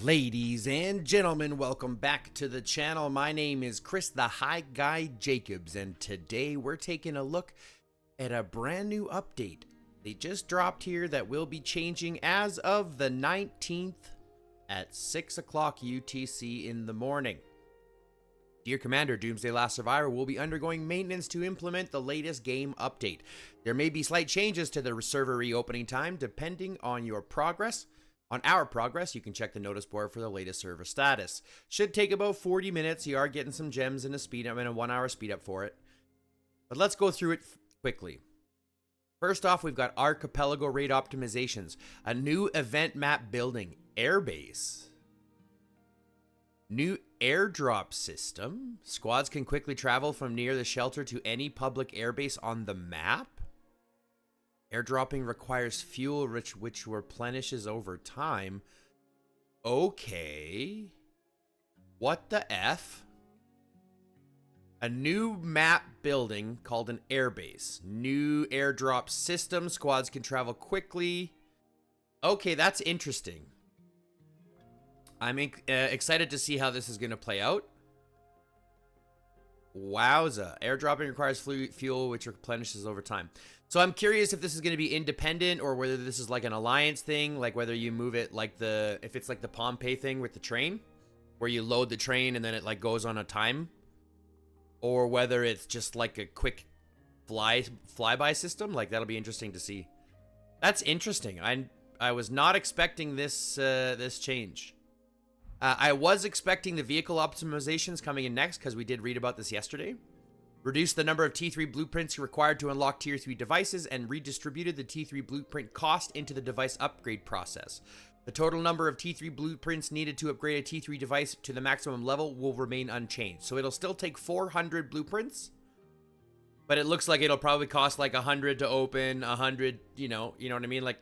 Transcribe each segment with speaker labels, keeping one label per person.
Speaker 1: Ladies and gentlemen, welcome back to the channel. My name is Chris the High Guy Jacobs, and today we're taking a look at a brand new update they just dropped here that will be changing as of the 19th at 6 o'clock UTC in the morning. Dear Commander, Doomsday Last Survivor will be undergoing maintenance to implement the latest game update. There may be slight changes to the server reopening time depending on your progress. On our progress, you can check the notice board for the latest server status. Should take about 40 minutes. You are getting some gems and a speed up and a 1 hour speed up for it. But let's go through it quickly. First off, we've got Archipelago raid optimizations, a new event map building, airbase, new airdrop system. Squads can quickly travel from near the shelter to any public airbase on the map. Airdropping requires fuel which replenishes over time. Okay. What the F? A new map building called an airbase. New airdrop system. Squads can travel quickly. Okay, that's interesting. I'm excited to see how this is going to play out. Wowza. Airdropping requires fuel which replenishes over time. So I'm curious if this is going to be independent or whether this is like an alliance thing, like whether you move it like if it's like the Pompeii thing with the train, where you load the train and then it like goes on a time, or whether it's just like a quick flyby system. Like that'll be interesting to see. That's interesting. I was not expecting this this change. I was expecting the vehicle optimizations coming in next because we did read about this yesterday. Reduced the number of T3 blueprints required to unlock Tier 3 devices and redistributed the T3 blueprint cost into the device upgrade process. The total number of T3 blueprints needed to upgrade a T3 device to the maximum level will remain unchanged. So it'll still take 400 blueprints, but it looks like it'll probably cost like 100 to open, 100, you know what I mean? Like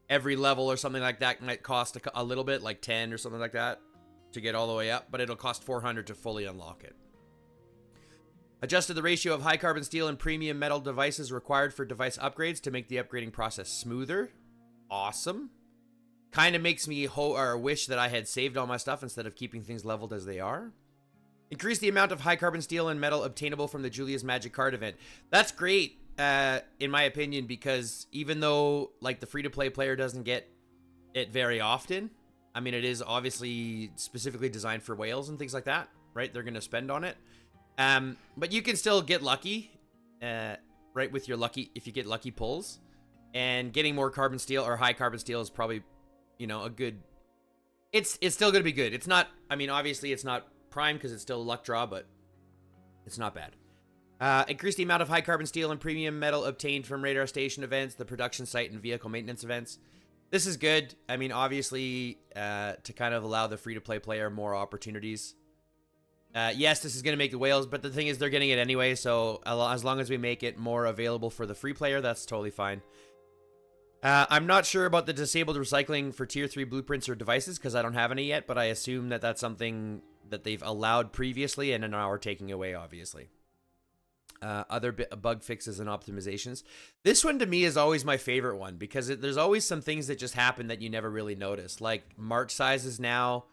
Speaker 1: every level or something like that might cost a little bit, like 10 or something like that to get all the way up, but it'll cost 400 to fully unlock it. Adjusted the ratio of high carbon steel and premium metal devices required for device upgrades to make the upgrading process smoother. Awesome. Kind of makes me wish that I had saved all my stuff instead of keeping things leveled as they are. Increase the amount of high carbon steel and metal obtainable from the Julia's Magic card event. That's great, in my opinion, because even though like the free-to-play player doesn't get it very often, I mean, it is obviously specifically designed for whales and things like that, right? They're going to spend on it. But you can still get lucky, right, with your if you get lucky pulls. And getting more carbon steel or high carbon steel is probably, a good... It's still going to be good. It's not, I mean, obviously it's not prime because it's still a luck draw, but it's not bad. Increase the amount of high carbon steel and premium metal obtained from radar station events, the production site, and vehicle maintenance events. This is good. I mean, obviously, to kind of allow the free-to-play player more opportunities. Yes, this is going to make the whales, but the thing is they're getting it anyway, so as long as we make it more available for the free player, that's totally fine. I'm not sure about the disabled recycling for Tier 3 blueprints or devices because I don't have any yet, but I assume that that's something that they've allowed previously and now are taking away, obviously. Other bug fixes and optimizations. This one to me is always my favorite one because there's always some things that just happen that you never really notice. Like march sizes now,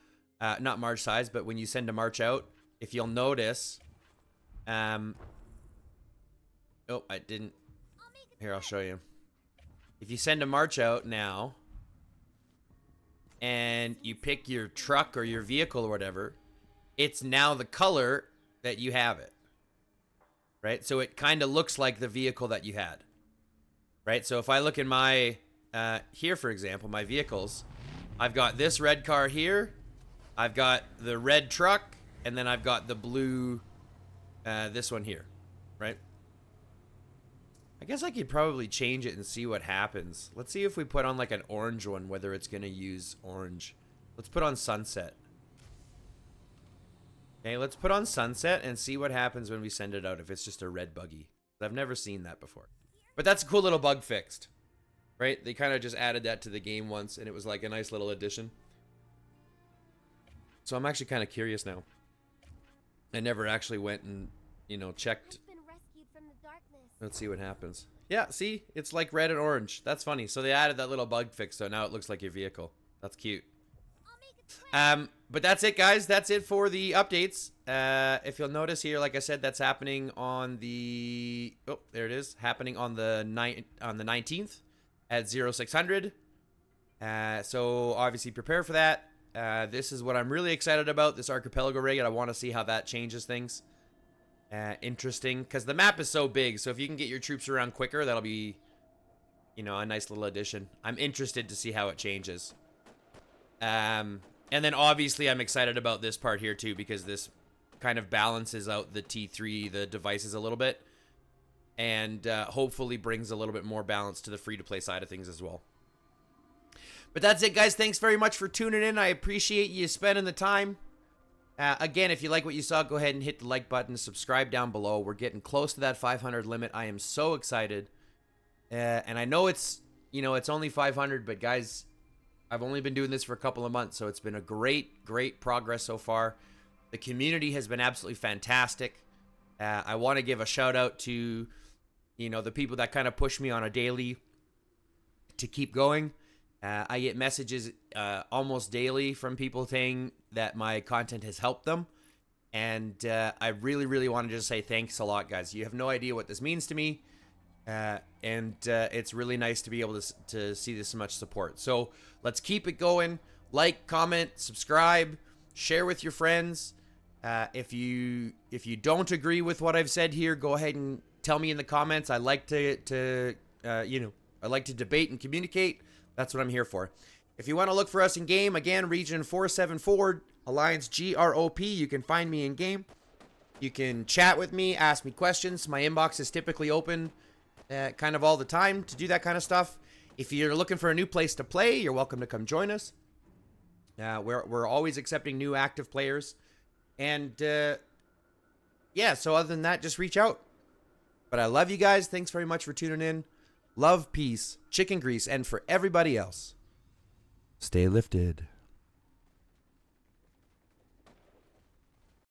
Speaker 1: not march size, but when you send a march out, if you'll notice, oh, I didn't. Here, I'll show you. If you send a march out now and you pick your truck or your vehicle or whatever, it's now the color that you have it. Right? So it kind of looks like the vehicle that you had. Right? So if I look in my, here for example, my vehicles, I've got this red car here, I've got the red truck, and then I've got the blue, this one here. Right? I guess I could probably change it and see what happens. Let's see if we put on like an orange one, whether it's going to use orange. Let's put on sunset. Okay, let's put on sunset and see what happens when we send it out if it's just a red buggy. I've never seen that before. But that's a cool little bug fixed. Right? They kind of just added that to the game once and it was like a nice little addition. So I'm actually kind of curious now. I never actually went and, checked. Let's see what happens. Yeah, see? It's like red and orange. That's funny. So they added that little bug fix, so now it looks like your vehicle. That's cute. But that's it, guys. That's it for the updates. If you'll notice here, like I said, that's happening on the there it is, happening on the 19th at 0600. So obviously prepare for that. This is what I'm really excited about, this archipelago rig, and I want to see how that changes things. Interesting, because the map is so big, so if you can get your troops around quicker, that'll be, you know, a nice little addition. I'm interested to see how it changes. And then obviously I'm excited about this part here too, because this kind of balances out the T3, the devices a little bit, and hopefully brings a little bit more balance to the free-to-play side of things as well. But that's it, guys. Thanks very much for tuning in. I appreciate you spending the time. Again, if you like what you saw, go ahead and hit the like button, subscribe down below. We're getting close to that 500 limit. I am so excited. And I know it's, you know, it's only 500, but guys, I've only been doing this for a couple of months, so it's been a great progress so far. The community has been absolutely fantastic. I want to give a shout out to, you know, the people that kind of push me on a daily to keep going. I get messages almost daily from people saying that my content has helped them. And I really want to just say thanks a lot, guys. You have no idea what this means to me. And it's really nice to be able to see this much support. So let's keep it going. Like, comment, subscribe, share with your friends. If you don't agree with what I've said here, go ahead and tell me in the comments. I like to I like to debate and communicate. That's what I'm here for. If you want to look for us in game, again, region 474, Alliance GROP. You can find me in game. You can chat with me, ask me questions. My inbox is typically open kind of all the time to do that kind of stuff. If you're looking for a new place to play, you're welcome to come join us. We're always accepting new active players. And yeah, so other than that, just reach out. But I love you guys. Thanks very much for tuning in. Love, peace, chicken grease, and for everybody else, stay lifted.